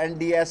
NDS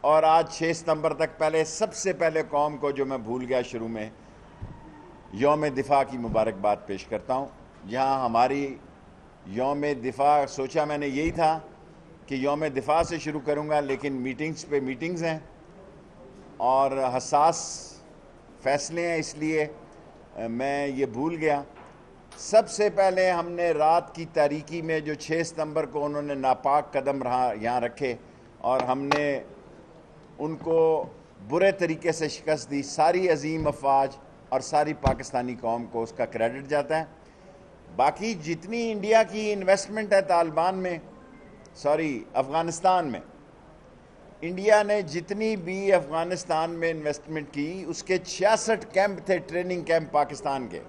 اور آج 6 ستمبر تک پہلے سب سے پہلے قوم کو جو میں بھول گیا شروع میں یوم دفاع کی مبارکباد پیش کرتا ہوں. جہاں ہماری یوم دفاع سوچا میں نے یہی تھا کہ یوم دفاع سے شروع کروں گا، لیکن میٹنگز پہ میٹنگز ہیں اور حساس فیصلے ہیں، اس لیے میں یہ بھول گیا. سب سے پہلے ہم نے رات کی تاریکی میں جو 6 ستمبر کو انہوں نے ناپاک قدم یہاں رکھے اور ہم نے ان کو برے طریقے سے شکست دی، ساری عظیم افواج اور ساری پاکستانی قوم کو اس کا کریڈٹ جاتا ہے. باقی جتنی انڈیا کی انویسٹمنٹ ہے افغانستان میں، انڈیا نے جتنی بھی افغانستان میں انویسٹمنٹ کی اس کے 66 کیمپ تھے، ٹریننگ کیمپ پاکستان کے،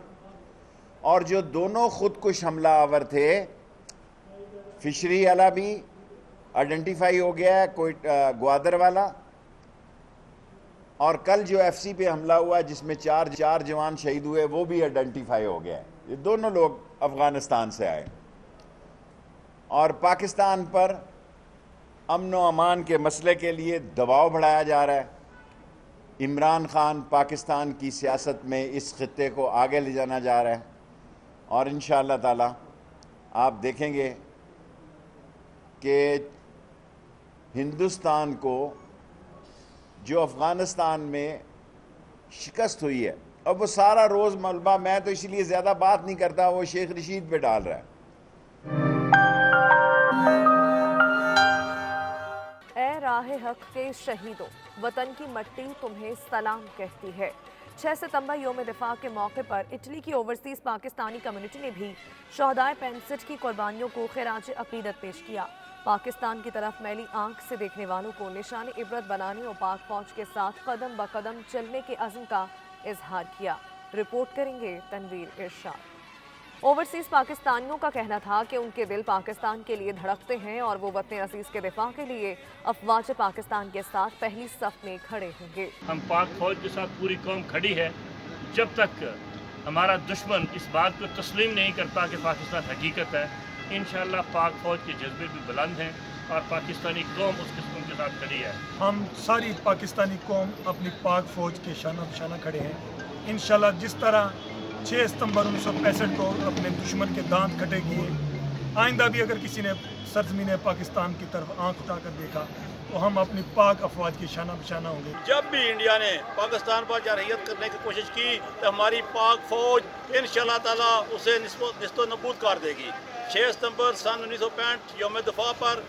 اور جو دونوں خودکش حملہ آور تھے، فشری والا بھی آئیڈینٹیفائی ہو گیا ہے، کوئی گوادر والا، اور کل جو ایف سی پہ حملہ ہوا جس میں چار جوان شہید ہوئے وہ بھی آئیڈینٹیفائی ہو گیا ہے. یہ دونوں لوگ افغانستان سے آئے. اور پاکستان پر امن و امان کے مسئلے کے لیے دباؤ بڑھایا جا رہا ہے. عمران خان پاکستان کی سیاست میں اس خطے کو آگے لے جانا جا رہا ہے، اور انشاءاللہ تعالی آپ دیکھیں گے کہ ہندوستان کو جو افغانستان میں شکست ہوئی ہے، اب وہ سارا روز ملبہ میں تو اسی لیے زیادہ بات نہیں کرتا، وہ شیخ رشید پہ ڈال رہا ہے. اے راہ حق کے شہیدوں، وطن کی مٹی تمہیں سلام کہتی ہے. 6 ستمبر یوم دفاع کے موقع پر اٹلی کی اوورسیز پاکستانی کمیونٹی نے بھی شہدائے 65 کی قربانیوں کو خراج عقیدت پیش کیا. پاکستان کی طرف میلی آنکھ سے دیکھنے والوں کو نشان عبرت بنانے اور پاک فوج کے ساتھ قدم بقدم چلنے کے عزم کا اظہار کیا. رپورٹ کریں گے تنویر ارشاد. اوورسیز پاکستانیوں کا کہنا تھا کہ ان کے دل پاکستان کے لیے دھڑکتے ہیں اور وہ وطن عزیز کے دفاع کے لیے افواج پاکستان کے ساتھ پہلی صف میں کھڑے ہوں گے. ہم پاک فوج کے ساتھ پوری قوم کھڑی ہے. جب تک ہمارا دشمن اس بات کو تسلیم نہیں کرتا کہ پاکستان حقیقت ہے، انشاءاللہ پاک فوج کے جذبے بھی بلند ہیں اور پاکستانی قوم اس قسم کے ساتھ کھڑی ہے. ہم ساری پاکستانی قوم اپنی پاک فوج کے شانہ بشانہ کھڑے ہیں. انشاءاللہ جس طرح 6 ستمبر 1965 کو اپنے دشمن کے دانت کھٹے کیے، آئندہ بھی اگر کسی نے سرزمین پاکستان کی طرف آنکھ اٹھا کر دیکھا تو ہم اپنی پاک افواج کی شانہ بشانہ ہوں گے. جب بھی انڈیا نے پاکستان پر جارحیت کرنے کی کوشش کی تو ہماری پاک فوج انشاءاللہ تعالی اسے نست و نبود کر دے گی. 6 ستمبر سن 1965 یوم دفاع پر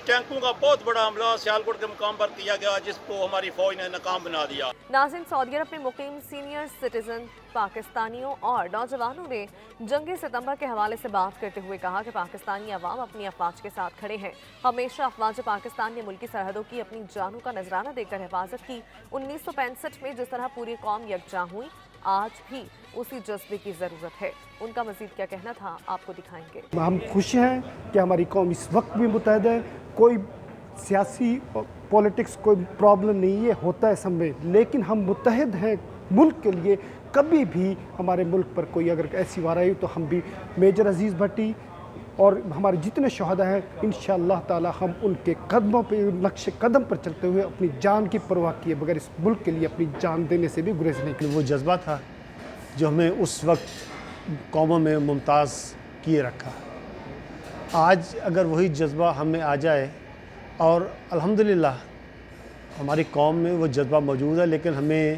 ٹینکوں کا بہت بڑا حملہ سیالکوٹ کے مقام پر کیا گیا، جس کو ہماری فوج نے ناکام بنا دیا. ناظرین، سعودی عرب میں مقیم سینئر سٹیزن پاکستانیوں اور نوجوانوں نے جنگ ستمبر کے حوالے سے بات کرتے ہوئے کہا کہ پاکستانی عوام اپنی افواج کے ساتھ کھڑے ہیں. ہمیشہ افواج پاکستان نے ملکی سرحدوں کی اپنی جانوں کا نذرانہ دے کر حفاظت کی. 1965 میں جس طرح پوری قوم یکجاں ہوئی، آج بھی اسی جذبے کی ضرورت ہے. ان کا مزید کیا کہنا تھا آپ کو دکھائیں گے. ہم خوش ہیں کہ ہماری قوم اس وقت بھی متحد ہے. کوئی سیاسی پولیٹکس کوئی پرابلم نہیں، یہ ہوتا ہے سب میں، لیکن ہم متحد ہیں ملک کے لیے. کبھی بھی ہمارے ملک پر کوئی اگر ایسی وار آئی تو ہم بھی میجر عزیز بھٹی اور ہمارے جتنے شہداء ہیں انشاءاللہ تعالی ہم ان کے قدموں پہ نقش قدم پر چلتے ہوئے اپنی جان کی پرواہ کیے بغیر اس ملک کے لیے اپنی جان دینے سے بھی گریز نہیں کی. وہ جذبہ تھا جو ہمیں اس وقت قوموں میں ممتاز کیے رکھا. آج اگر وہی جذبہ ہمیں آ جائے، اور الحمدللہ ہماری قوم میں وہ جذبہ موجود ہے، لیکن ہمیں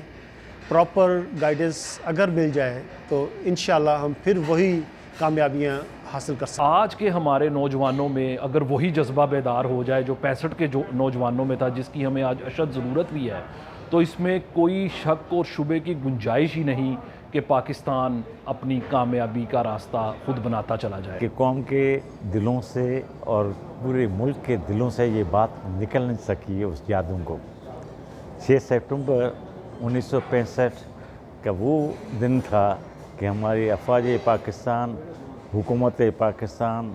پراپر گائیڈنس اگر مل جائے تو انشاءاللہ ہم پھر وہی کامیابیاں حاصل کر سکتے ہیں. آج کے ہمارے نوجوانوں میں اگر وہی جذبہ بیدار ہو جائے جو 65 کے نوجوانوں میں تھا، جس کی ہمیں آج اشد ضرورت بھی ہے، تو اس میں کوئی شک اور شبے کی گنجائش ہی نہیں کہ پاکستان اپنی کامیابی کا راستہ خود بناتا چلا جائے. کہ قوم کے دلوں سے اور پورے ملک کے دلوں سے یہ بات نکل نہیں سکی ہے اس یادوں کو. 6 ستمبر 1965 کا وہ دن تھا کہ ہماری افواج پاکستان، حکومت پاکستان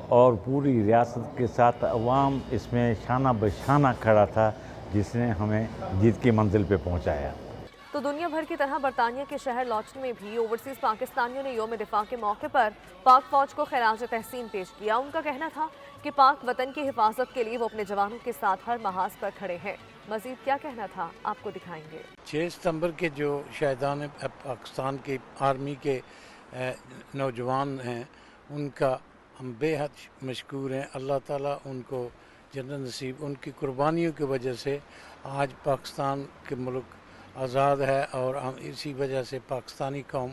اور پوری ریاست کے ساتھ عوام اس میں شانہ بشانہ کھڑا تھا، جس نے ہمیں جیت کی منزل پہ پہنچایا. تو دنیا بھر کی طرح برطانیہ کے شہر لوٹن میں بھی اوورسیز پاکستانیوں نے یوم دفاع کے موقع پر پاک فوج کو خراج تحسین پیش کیا۔ ان کا کہنا تھا کہ پاک وطن کی حفاظت کے لیے وہ اپنے جوانوں کے ساتھ ہر محاذ پر کھڑے ہیں۔ مزید کیا کہنا تھا آپ کو دکھائیں گے۔ 6 ستمبر کے جو شہیدان پاکستان کی آرمی کے نوجوان ہیں، ان کا ہم بے حد مشکور ہیں۔ اللہ تعالیٰ ان کو جنت نصیب، ان کی قربانیوں کی وجہ سے آج پاکستان کے ملک آزاد ہے، اور ہم اسی وجہ سے پاکستانی قوم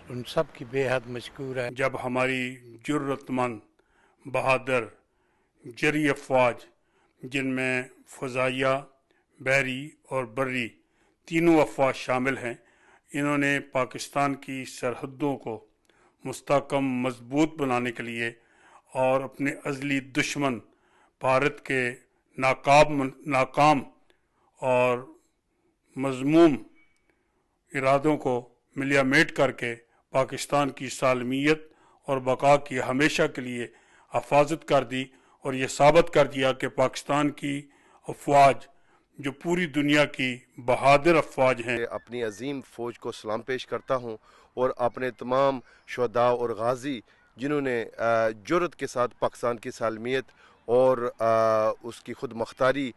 ان سب کی بے حد مشکور ہے۔ جب ہماری جرت مند بہادر جری افواج، جن میں فضائیہ، بحری اور بری تینوں افواج شامل ہیں، انہوں نے پاکستان کی سرحدوں کو مستحکم مضبوط بنانے کے لیے اور اپنے ازلی دشمن بھارت کے ناکام اور مذموم ارادوں کو ملیا میٹ کر کے پاکستان کی سالمیت اور بقا کی ہمیشہ کے لیے حفاظت کر دی، اور یہ ثابت کر دیا کہ پاکستان کی افواج جو پوری دنیا کی بہادر افواج ہیں۔ اپنی عظیم فوج کو سلام پیش کرتا ہوں، اور اپنے تمام شہداء اور غازی جنہوں نے جرأت کے ساتھ پاکستان کی سالمیت اور اس کی خود مختاری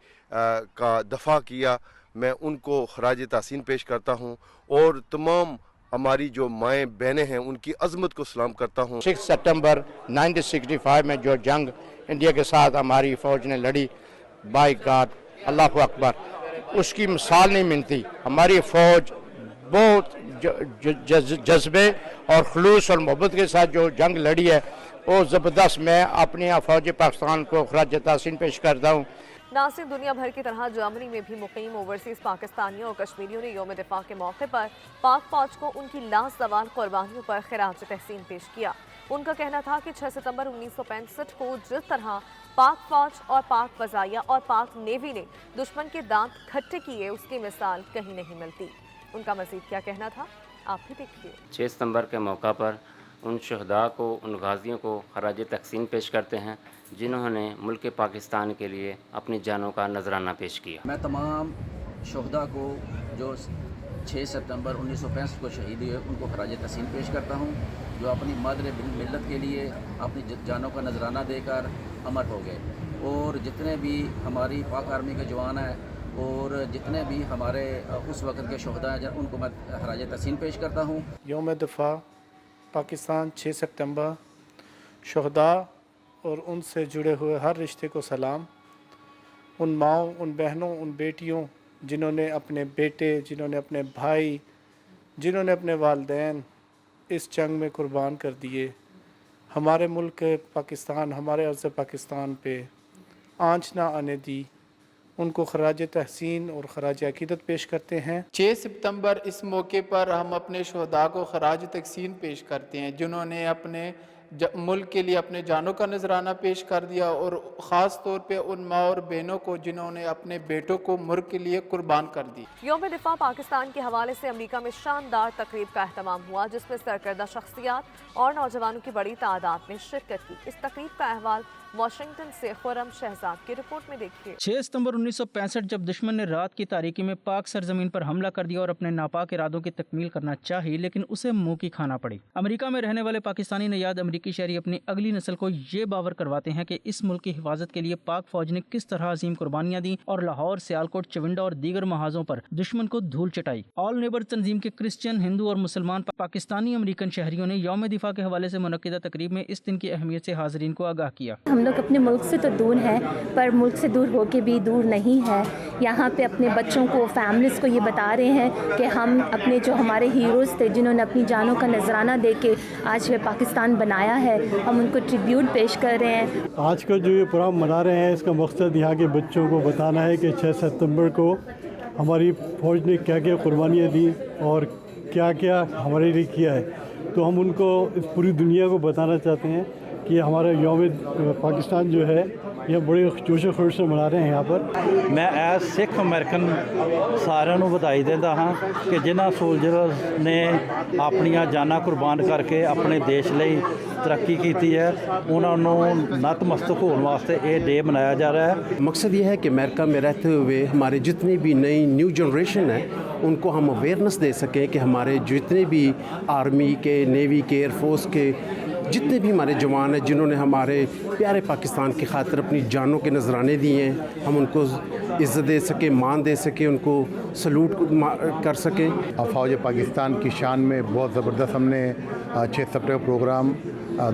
کا دفاع کیا، میں ان کو خراج تحسین پیش کرتا ہوں، اور تمام ہماری جو مائیں بہنیں ہیں ان کی عظمت کو سلام کرتا ہوں۔ 6 ستمبر 1965 میں جو جنگ انڈیا کے ساتھ ہماری فوج نے لڑی، بائی گاڈ، اللہ اکبر، اس کی مثال نہیں ملتی۔ ہماری فوج بہت جذبے اور خلوص اور محبت کے ساتھ جو جنگ لڑی ہے وہ زبردست۔ میں اپنی فوج پاکستان کو خراج تحسین پیش کرتا ہوں۔ ناصرین، دنیا بھر کی طرح جرمنی میں بھی مقیم اوورسیز پاکستانیوں اور کشمیریوں نے یوم دفاع کے موقع پر پاک فوج کو ان کی لازوال قربانیوں پر خراج تحسین پیش کیا۔ ان کا کہنا تھا کہ 6 ستمبر 1965 کو جس طرح پاک فوج اور پاک فضائیہ اور پاک نیوی نے دشمن کے دانت کھٹے کیے، اس کی مثال کہیں نہیں ملتی۔ ان کا مزید کیا کہنا تھا آپ بھی دیکھیے۔ 6 ستمبر کے موقع پر ان شہداء کو، ان غازیوں کو خراج تحسین پیش کرتے ہیں جنہوں نے ملک پاکستان کے لیے اپنی جانوں کا نذرانہ پیش کیا۔ میں تمام شہداء کو جو 6 ستمبر 1965 کو شہید ہوئے ان کو خراج تحسین پیش کرتا ہوں، جو اپنی مادر ملت کے لیے اپنی جانوں کا نذرانہ دے کر امر ہو گئے، اور جتنے بھی ہماری پاک آرمی کے جوان ہیں اور جتنے بھی ہمارے اس وقت کے شہداء ہیں ان کو میں خراج تحسین پیش کرتا ہوں۔ یوم دفاع پاکستان 6 ستمبر، شہداء اور ان سے جڑے ہوئے ہر رشتے کو سلام۔ ان ماؤں، ان بہنوں، ان بیٹیوں جنہوں نے اپنے بیٹے، جنہوں نے اپنے بھائی، جنہوں نے اپنے والدین اس جنگ میں قربان کر دیے، ہمارے ملک پاکستان، ہمارے عرض پاکستان پہ آنچ نہ آنے دی، ان کو خراج تحسین اور خراج عقیدت پیش کرتے ہیں۔ 6 ستمبر اس موقع پر ہم اپنے شہداء کو خراج تحسین پیش کرتے ہیں جنہوں نے اپنے ملک کے لیے اپنے جانوں کا نذرانہ پیش کر دیا، اور خاص طور پہ ان ماں اور بہنوں کو جنہوں نے اپنے بیٹوں کو ملک کے لیے قربان کر دی۔ یوم دفاع پاکستان کے حوالے سے امریکہ میں شاندار تقریب کا اہتمام ہوا جس میں سرکردہ شخصیات اور نوجوانوں کی بڑی تعداد میں شرکت کی۔ اس تقریب کا احوال واشنگٹن سے خرم شہزاد کی رپورٹ میں دیکھیے۔ 6 ستمبر 1965 جب دشمن نے رات کی تاریکی میں پاک سرزمین پر حملہ کر دیا اور اپنے ناپاک ارادوں کی تکمیل کرنا چاہی، لیکن اسے منہ کی کھانا پڑی۔ امریکہ میں رہنے والے پاکستانی نژاد امریکی شہری اپنی اگلی نسل کو یہ باور کرواتے ہیں کہ اس ملک کی حفاظت کے لیے پاک فوج نے کس طرح عظیم قربانیاں دیں اور لاہور، سیالکوٹ، چونڈا اور دیگر محاذوں پر دشمن کو دھول چٹائی۔ آل نیبر تنظیم کے کرسچین، ہندو اور مسلمان پاکستانی امریکن شہریوں نے یوم دفاع کے حوالے سے منعقدہ تقریب میں اس دن کی اہمیت سے حاضرین کو آگاہ کیا۔ ہم لوگ اپنے ملک سے تو دور ہیں، پر ملک سے دور ہو کے بھی دور نہیں ہے۔ یہاں پہ اپنے بچوں کو، فیملیز کو یہ بتا رہے ہیں کہ ہم اپنے جو ہمارے ہیروز تھے جنہوں نے اپنی جانوں کا نذرانہ دے کے آج یہ پاکستان بنایا ہے، ہم ان کو ٹریبیوٹ پیش کر رہے ہیں۔ آج کا جو یہ پروگرام منا رہے ہیں، اس کا مقصد یہاں کے بچوں کو بتانا ہے کہ 6 ستمبر کو ہماری فوج نے کیا کیا قربانیاں دیں اور کیا کیا ہمارے لیے کیا ہے۔ تو ہم ان کو، اس پوری دنیا کو بتانا چاہتے ہیں کہ ہمارا یوم پاکستان جو ہے یہ بڑی جوش و خروش سے منا رہے ہیں یہاں پر. میں ایز سکھ امریکن سارے بدائی دینا ہاں کہ جنہ سولجرز نے اپنی جانا قربان کر کے اپنے دیش لئی ترقی کی ہے انہوں نتمستک ہونے واسطے یہ ڈے منایا جا رہا ہے. مقصد یہ ہے کہ امریکہ میں رہتے ہوئے ہمارے جتنے بھی نئی نیو جنریشن ہے ان کو ہم اویئرنیس دے سکیں کہ ہمارے جتنے بھی آرمی کے، نیوی کے، ایئر فورس کے جتنے بھی ہمارے جوان ہیں جنہوں نے ہمارے پیارے پاکستان کی خاطر اپنی جانوں کے نذرانے دیے ہیں، ہم ان کو عزت دے سکیں، مان دے سکیں، ان کو سلوٹ کر سکیں. فوج پاکستان کی شان میں بہت زبردست ہم نے 6 سپٹمبر پروگرام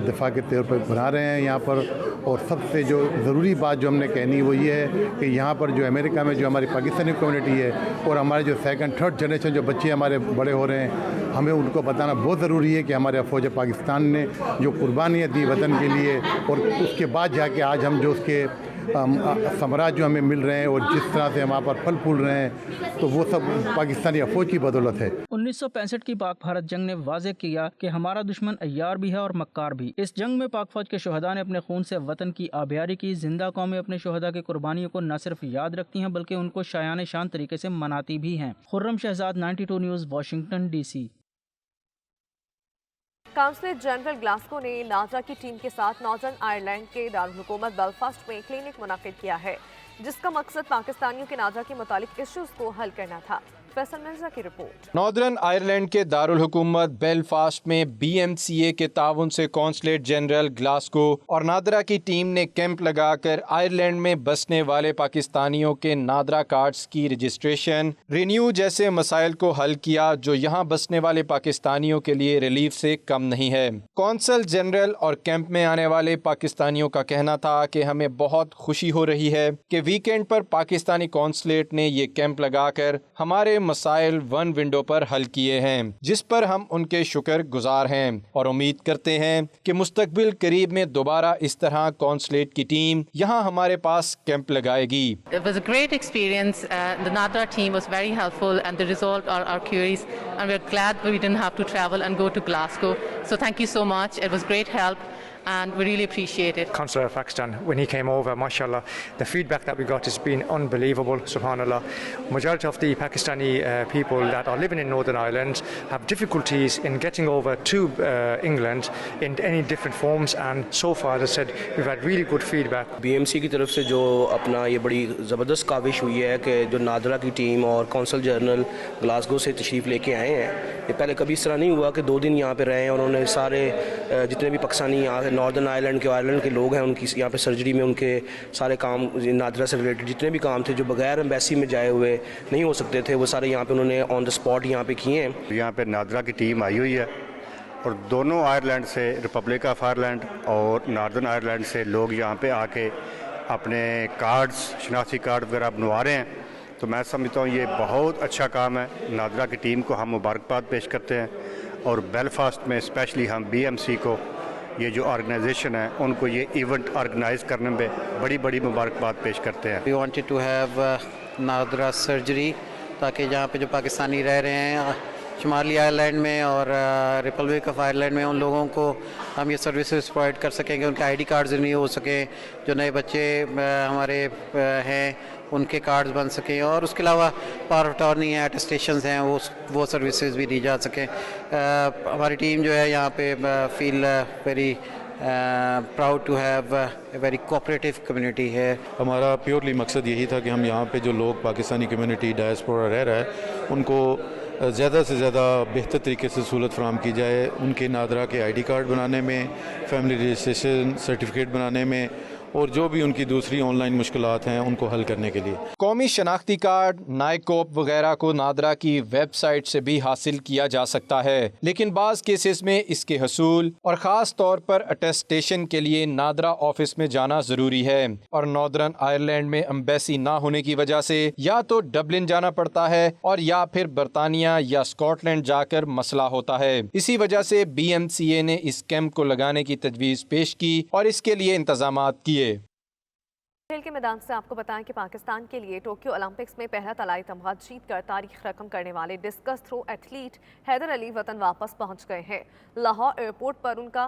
دفاع کے طور پر بنا رہے ہیں یہاں پر. اور سب سے جو ضروری بات جو ہم نے کہنی وہ یہ ہے کہ یہاں پر جو امریکہ میں جو ہماری پاکستانی کمیونٹی ہے اور ہمارے جو 2nd 3rd جنریشن جو بچے ہمارے بڑے ہو رہے ہیں، ہمیں ان کو بتانا بہت ضروری ہے کہ ہمارے فوج پاکستان نے جو قربانیاں دی وطن کے لیے اور اس کے بعد جا کے آج ہم جو اس کے ثمرات جو ہمیں مل رہے ہیں اور جس طرح سے ہم وہاں پر پھل پھول رہے ہیں تو وہ سب پاکستانی فوج کی بدولت ہے. 1965 کی پاک بھارت جنگ نے واضح کیا کہ ہمارا دشمن عیار بھی ہے اور مکار بھی. اس جنگ میں پاک فوج کے شہداء نے اپنے خون سے وطن کی آبیاری کی. زندہ قومیں اپنے شہداء کی قربانیوں کو نہ صرف یاد رکھتی ہیں بلکہ ان کو شایان شان طریقے سے مناتی بھی ہیں. Khurram Shahzad, 92 news, Washington D C. Consular general Glasgow نے نادرا کی ٹیم کے ساتھ ناردرن آئرلینڈ کے دارالحکومت بیلفاسٹ میں کلینک منعقد کیا ہے جس کا مقصد پاکستانیوں کے نادرا کے متعلق ایشوز کو حل کرنا تھا. فیصل مرزا کی رپورٹ. ناردرن آئرلینڈ کے دارالحکومت بیلفاسٹ میں BMCA کے تعاون سے کونسلیٹ جنرل گلاسکو اور نادرا کی ٹیم نے کیمپ لگا کر آئرلینڈ میں بسنے والے پاکستانیوں کے نادرا کارڈز کی رجسٹریشن، رینیو جیسے مسائل کو حل کیا جو یہاں بسنے والے پاکستانیوں کے لیے ریلیف سے کم نہیں ہے. کونسل جنرل اور کیمپ میں آنے والے پاکستانیوں کا کہنا تھا کہ ہمیں بہت خوشی ہو رہی ہے کہ ویکینڈ پر پاکستانی کونسلیٹ نے یہ کیمپ لگا کر ہمارے مسائل ون ونڈو پر حل کیے ہیں جس پر ہم ان کے شکر گزار ہیں اور امید کرتے ہیں کہ مستقبل قریب میں دوبارہ اس طرح کونسلیٹ کی ٹیم یہاں ہمارے پاس کیمپ لگائے گی. It was a great experience. The Nadra team was very helpful and they resolved our queries and we're glad we didn't have to travel and go to Glasgow. So thank you so much. It was great help. And we really appreciate it. Consular of Pakistan, when he came over, mashallah, the feedback that we got has been unbelievable, subhanallah. Majority of the Pakistani people that are living in Northern Ireland have difficulties in getting over to England in any different forms, and so far, as I said, we've had really good feedback. BMC کی طرف سے جو اپنا یہ بڑی زبردست کاوش ہوئی ہے کہ جو نادرا کی ٹیم اور کونسل جنرل گلاسگو سے تشریف لے کے آئے ہیں، یہ پہلے کبھی اس طرح نہیں ہوا کہ 2 دن یہاں پہ رہے ہیں اور انہوں نے سارے جتنے بھی پاکستانی ناردرن آئرلینڈ کے لوگ ہیں ان کی یہاں پہ سرجری میں ان کے سارے کام نادرا سے ریلیٹڈ جتنے بھی کام تھے جو بغیر ایمبیسی میں جائے ہوئے نہیں ہو سکتے تھے وہ سارے یہاں پہ انہوں نے آن دا اسپاٹ یہاں پہ کیے ہیں. یہاں پہ نادرا کی ٹیم آئی ہوئی ہے اور دونوں آئرلینڈ سے، ریپبلک آف آئرلینڈ اور ناردرن آئرلینڈ سے لوگ یہاں پہ آ کے اپنے کارڈز، شناختی کارڈ وغیرہ بنوا رہے ہیں. تو میں سمجھتا ہوں یہ بہت اچھا کام ہے. نادرا کی ٹیم کو ہم مبارکباد پیش کرتے ہیں اور بیلفاسٹ میں اسپیشلی ہم BMC کو، یہ جو آرگنائزیشن ہے ان کو یہ ایونٹ آرگنائز کرنے میں بڑی بڑی مبارکباد پیش کرتے ہیں. We wanted to have NADRA surgery تاکہ جہاں پہ جو پاکستانی رہ رہے ہیں شمالی آئرلینڈ میں اور ریپبلک آف آئرلینڈ میں ان لوگوں کو ہم یہ سروسز پرووائڈ کر سکیں کہ ان کے ID کارڈز نہیں ہو سکیں، جو نئے بچے ہمارے ہیں ان کے کارڈز بن سکیں، اور اس کے علاوہ پاور آف اٹارنی ہیں، اٹیسٹیشنز ہیں، وہ سروسز بھی دی جا سکیں. ہماری ٹیم جو ہے یہاں پہ feel very proud to have a very cooperative community ہے. ہمارا پیورلی مقصد یہی تھا کہ ہم یہاں پہ جو لوگ پاکستانی کمیونٹی ڈائسپورا رہ رہا ہے ان کو زیادہ سے زیادہ بہتر طریقے سے سہولت فراہم کی جائے، ان کے نادرا کے ID کارڈ بنانے میں، فیملی رجسٹریشن سرٹیفکیٹ بنانے میں، اور جو بھی ان کی دوسری آن لائن مشکلات ہیں ان کو حل کرنے کے لیے. قومی شناختی کارڈ، نائکوپ وغیرہ کو نادرا کی ویب سائٹ سے بھی حاصل کیا جا سکتا ہے، لیکن بعض کیسز میں اس کے حصول اور خاص طور پر اٹیسٹیشن کے لیے نادرا آفس میں جانا ضروری ہے، اور ناردرن آئرلینڈ میں ایمبیسی نہ ہونے کی وجہ سے یا تو ڈبلن جانا پڑتا ہے اور یا پھر برطانیہ یا اسکاٹ لینڈ جا کر مسئلہ ہوتا ہے. اسی وجہ سے BMCA نے اس کیمپ کو لگانے کی تجویز پیش کی اور اس کے لیے انتظامات کیے. کھیل کے میدان سے آپ کو بتائیں کہ پاکستان کے لیے ٹوکیو اولمپکس میں پہلا طلائی تمغہ جیت کر تاریخ رقم کرنے والے ڈسکس تھرو ایتھلیٹ حیدر علی وطن واپس پہنچ گئے ہیں. لاہور ایئرپورٹ پر ان کا